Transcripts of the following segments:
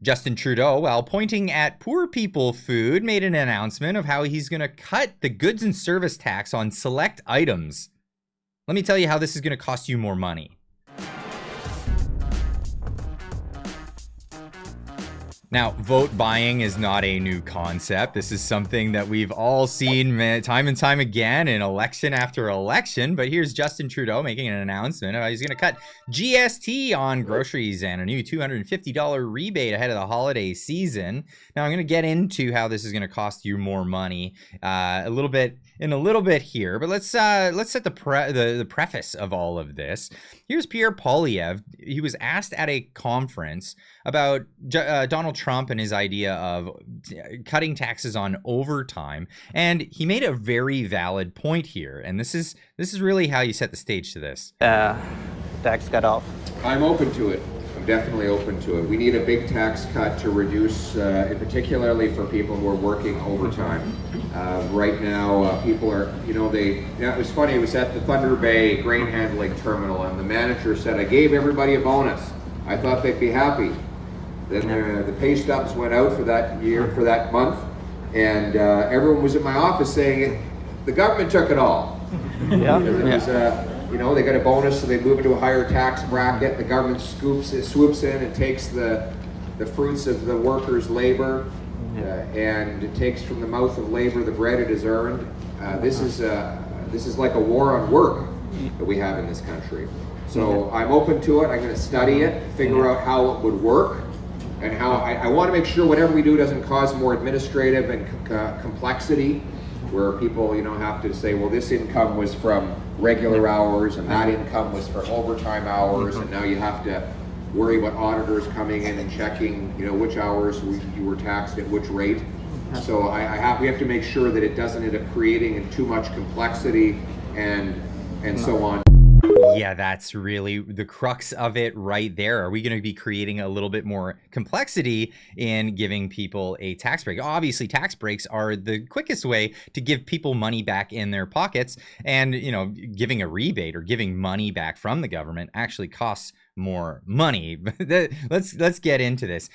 Justin Trudeau, while pointing at poor people food, made an announcement of how he's going to cut the goods and service tax on select items. Let me tell you how this is going to cost you more money. Now, vote buying is not a new concept. This is something that we've all seen time and time again in election after election. But here's Justin Trudeau making an announcement. He's going to cut GST on groceries and a new $250 rebate ahead of the holiday season. Now, I'm going to get into how this is going to cost you more money a little bit here. But let's set the preface of all of this. Here's Pierre. He was asked at a conference about Donald Trump and his idea of cutting taxes on overtime, and he made a very valid point here. And this is really how you set the stage to this. Tax cut off. I'm open to it. I'm definitely open to it. We need a big tax cut to reduce, particularly for people who are working overtime. Right now, people are, it was funny. It was at the Thunder Bay grain handling terminal, and the manager said, "I gave everybody a bonus. I thought they'd be happy." Then the pay stubs went out for that year, for that month, and everyone was in my office saying, "The government took it all." Yeah. It was, they got a bonus, so they move into a higher tax bracket. The government swoops in and takes the fruits of the workers' labor, and it takes from the mouth of labor the bread it has earned. This is like a war on work that we have in this country. So I'm open to it. I'm going to study it, figure out how it would work, and how I want to make sure whatever we do doesn't cause more administrative and complexity, where people have to say, well, this income was from regular hours and that income was for overtime hours, and now you have to worry about auditors coming in and checking which hours you were taxed at which rate. So we have to make sure that it doesn't end up creating too much complexity and so on. Yeah, that's really the crux of it right there. Are we going to be creating a little bit more complexity in giving people a tax break? Obviously, tax breaks are the quickest way to give people money back in their pockets. And, giving a rebate or giving money back from the government actually costs more money. Let's get into this.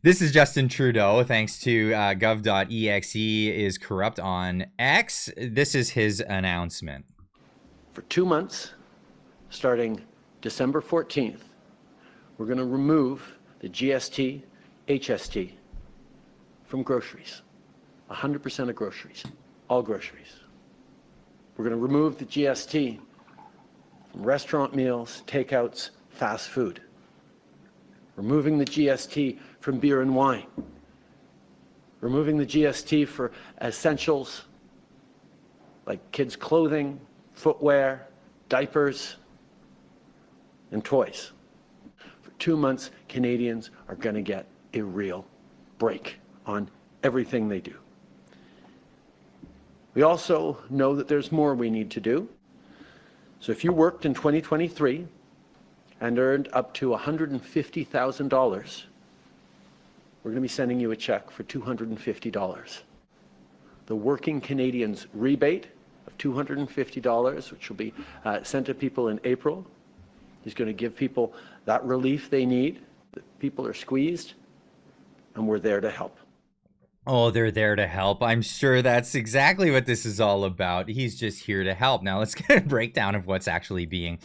This is Justin Trudeau, thanks to gov.exe is corrupt on X. This is his announcement. For 2 months, starting December 14th, we're going to remove the GST, HST from groceries, 100% of groceries, all groceries. We're going to remove the GST from restaurant meals, takeouts, fast food. Removing the GST from beer and wine. Removing the GST for essentials like kids' clothing, footwear, diapers, and toys. For 2 months, Canadians are going to get a real break on everything they do. We also know that there's more we need to do. So if you worked in 2023 and earned up to $150,000, we're going to be sending you a check for $250. The Working Canadians rebate of $250, which will be sent to people in April, is going to give people that relief they need. People are squeezed, and we're there to help. Oh, they're there to help. I'm sure that's exactly what this is all about. He's just here to help. Now let's get a breakdown of what's actually being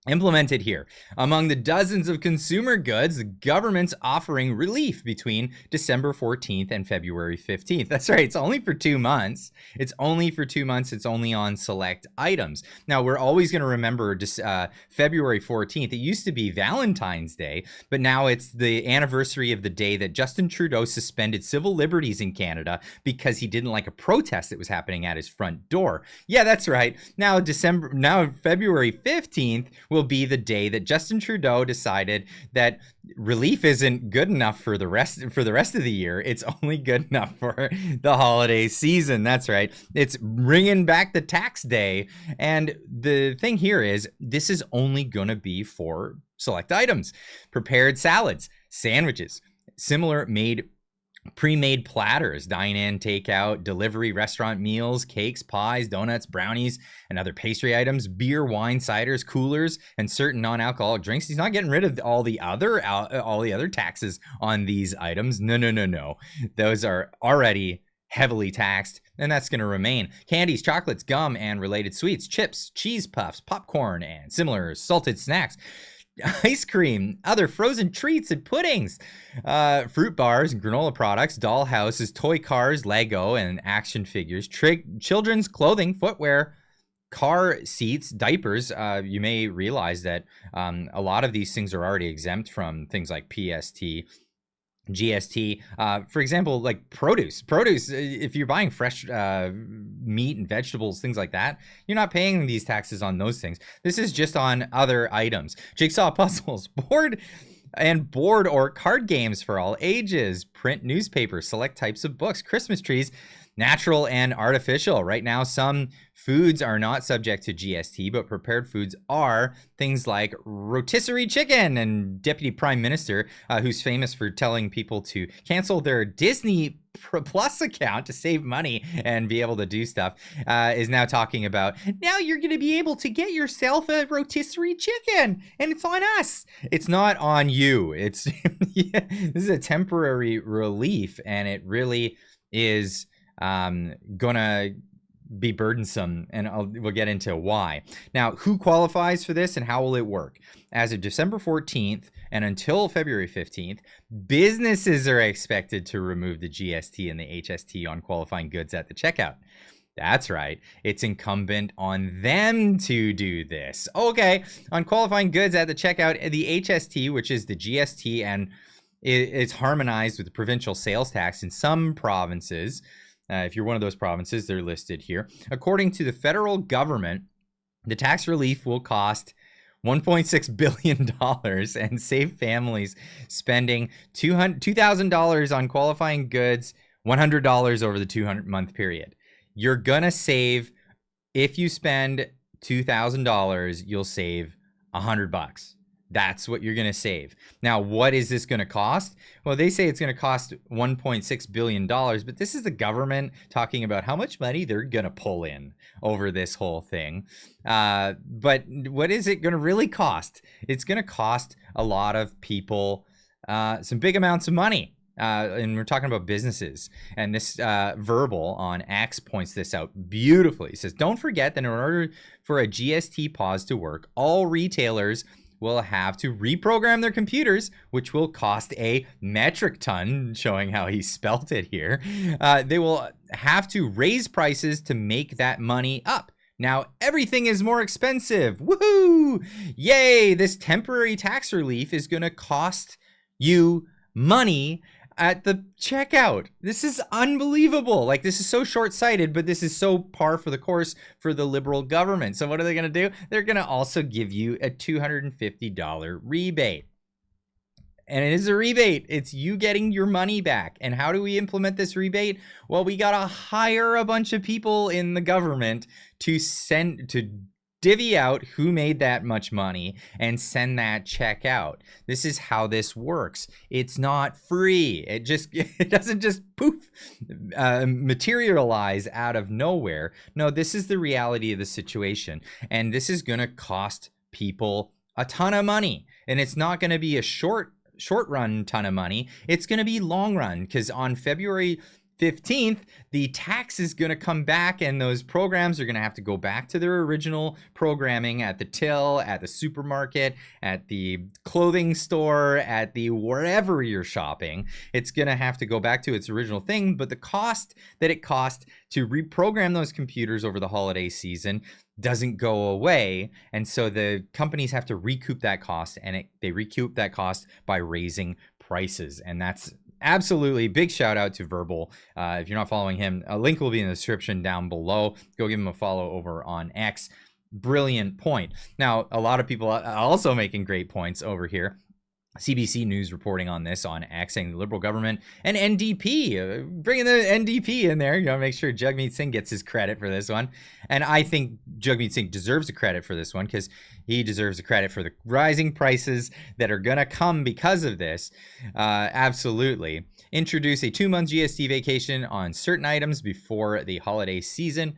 implemented here. Among the dozens of consumer goods, the government's offering relief between December 14th and February 15th. That's right. It's only for 2 months. It's only for 2 months. It's only on select items. Now, we're always going to remember February 14th. It used to be Valentine's Day, but now it's the anniversary of the day that Justin Trudeau suspended civil liberties in Canada because he didn't like a protest that was happening at his front door. Yeah, that's right. Now February 15th will be the day that Justin Trudeau decided that relief isn't good enough for the rest of the year. It's only good enough for the holiday season. That's right. It's bringing back the tax day. And the thing here is this is only going to be for select items, prepared salads, sandwiches, similar made Pre-made platters, dine-in, takeout, delivery, restaurant meals, cakes, pies, donuts, brownies, and other pastry items, beer, wine, ciders, coolers, and certain non-alcoholic drinks. He's not getting rid of all the other taxes on these items. No. Those are already heavily taxed, and that's going to remain. Candies, chocolates, gum, and related sweets, chips, cheese puffs, popcorn, and similar salted snacks, ice cream, other frozen treats and puddings, fruit bars and granola products, doll houses, toy cars, Lego and action figures, children's clothing, footwear, car seats, diapers. You may realize that a lot of these things are already exempt from things like PST, GST. For example, like produce, if you're buying fresh meat and vegetables, things like that, you're not paying these taxes on those things. This is just on other items. Jigsaw puzzles, board or card games for all ages, print newspapers, select types of books, Christmas trees, natural and artificial. Right now, some foods are not subject to GST, but prepared foods are. Things like rotisserie chicken, and Deputy Prime Minister, who's famous for telling people to cancel their Disney Plus account to save money and be able to do stuff, is now talking about, now you're going to be able to get yourself a rotisserie chicken, and it's on us. It's not on you. It's this is a temporary relief, and it really is gonna be burdensome, and we'll get into why. Now, who qualifies for this and how will it work? As of December 14th and until February 15th, businesses are expected to remove the GST and the HST on qualifying goods at the checkout. That's right. It's incumbent on them to do this. Okay, on qualifying goods at the checkout, the HST, which is the GST, and it's harmonized with the provincial sales tax in some provinces. If you're one of those provinces, they're listed here. According to the federal government, the tax relief will cost $1.6 billion and save families spending $2,000 on qualifying goods, $100 over the 200-month period. You're going to save, if you spend $2,000, you'll save $100. That's what you're going to save. Now, what is this going to cost? Well, they say it's going to cost $1.6 billion, but this is the government talking about how much money they're going to pull in over this whole thing. But what is it going to really cost? It's going to cost a lot of people some big amounts of money. And we're talking about businesses. And this Verbal on X points this out beautifully. It says, don't forget that in order for a GST pause to work, all retailers will have to reprogram their computers, which will cost a metric ton, showing how he spelt it here. They will have to raise prices to make that money up. Now, everything is more expensive. Woohoo! Yay! This temporary tax relief is going to cost you money at the checkout. This is unbelievable. Like, this is so short-sighted, but this is so par for the course for the Liberal government. So what are they going to do? They're going to also give you a $250 rebate. And it is a rebate. It's you getting your money back. And how do we implement this rebate? Well, we got to hire a bunch of people in the government to divvy out who made that much money and send that check out. This is how this works. It's not free. It doesn't just poof materialize out of nowhere. No, this is the reality of the situation, and this is going to cost people a ton of money. And it's not going to be a short run ton of money. It's going to be long run, because on February 15th, the tax is going to come back, and those programs are going to have to go back to their original programming at the till, at the supermarket, at the clothing store, at the wherever you're shopping. It's going to have to go back to its original thing, but the cost that it cost to reprogram those computers over the holiday season doesn't go away, and so the companies have to recoup that cost, and they recoup that cost by raising prices. And that's absolutely big shout out to Verbal. If you're not following him, a link will be in the description down below. Go give him a follow over on X. Brilliant point. Now, a lot of people are also making great points over here. CBC News reporting on this on X, saying the Liberal government and NDP, bringing the NDP in there, make sure Jagmeet Singh gets his credit for this one. And I think Jagmeet Singh deserves a credit for this one because he deserves a credit for the rising prices that are going to come because of this. Absolutely. Introduce a 2-month GST vacation on certain items before the holiday season.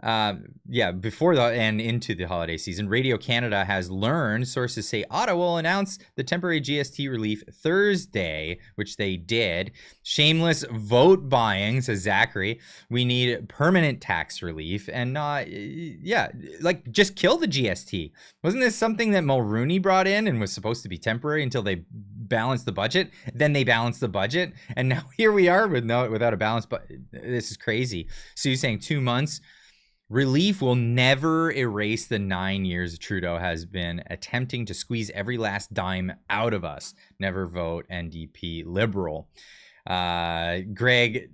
Before and into the holiday season. Radio Canada has learned, sources say Ottawa will announce the temporary GST relief Thursday, which they did. Shameless vote buying, says Zachary. We need permanent tax relief and not, just kill the GST. Wasn't this something that Mulroney brought in and was supposed to be temporary until they balanced the budget? Then they balanced the budget, and now here we are without a balance. But this is crazy. So you're saying 2 months? Relief will never erase the 9 years Trudeau has been attempting to squeeze every last dime out of us. Never vote NDP Liberal. Greg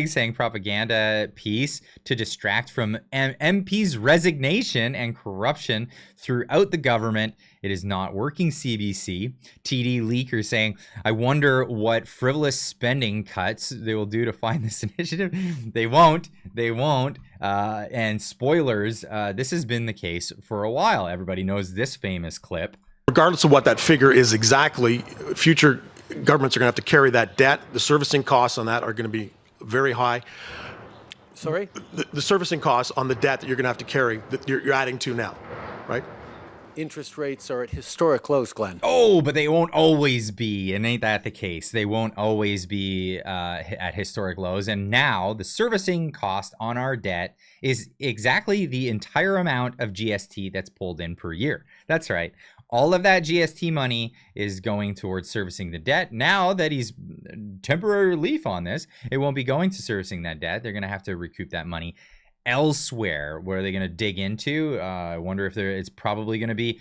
saying propaganda piece to distract from MP's resignation and corruption throughout the government. It is not working, CBC. TD Leaker saying, I wonder what frivolous spending cuts they will do to find this initiative. They won't. And spoilers, this has been the case for a while. Everybody knows this famous clip. Regardless of what that figure is exactly, future governments are going to have to carry that debt. The servicing costs on that are going to be very high. Sorry? The servicing costs on the debt that you're going to have to carry, that you're adding to now, right? Interest rates are at historic lows, Glenn. Oh, but they won't always be, and ain't that the case? They won't always be at historic lows. And now the servicing cost on our debt is exactly the entire amount of GST that's pulled in per year. That's right. All of that GST money is going towards servicing the debt. Now that he's temporary relief on this, it won't be going to servicing that debt. They're going to have to recoup that money elsewhere. Where are they going to dig into? I wonder if it's probably going to be,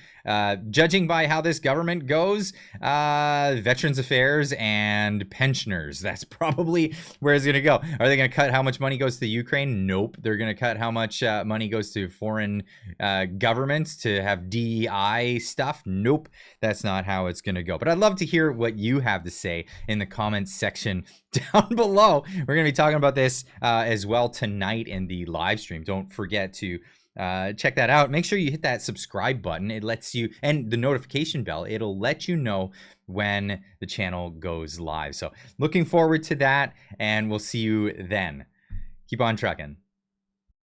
judging by how this government goes, Veterans Affairs and pensioners. That's probably where it's going to go. Are they going to cut how much money goes to Ukraine? Nope. They're going to cut how much money goes to foreign governments to have DEI stuff? Nope. That's not how it's going to go. But I'd love to hear what you have to say in the comments section down below. We're going to be talking about this as well tonight in the live stream. Don't forget to check that out. Make sure you hit that subscribe button. It lets you, and the notification bell, it'll let you know when the channel goes live. So looking forward to that, and we'll see you then. Keep on trucking.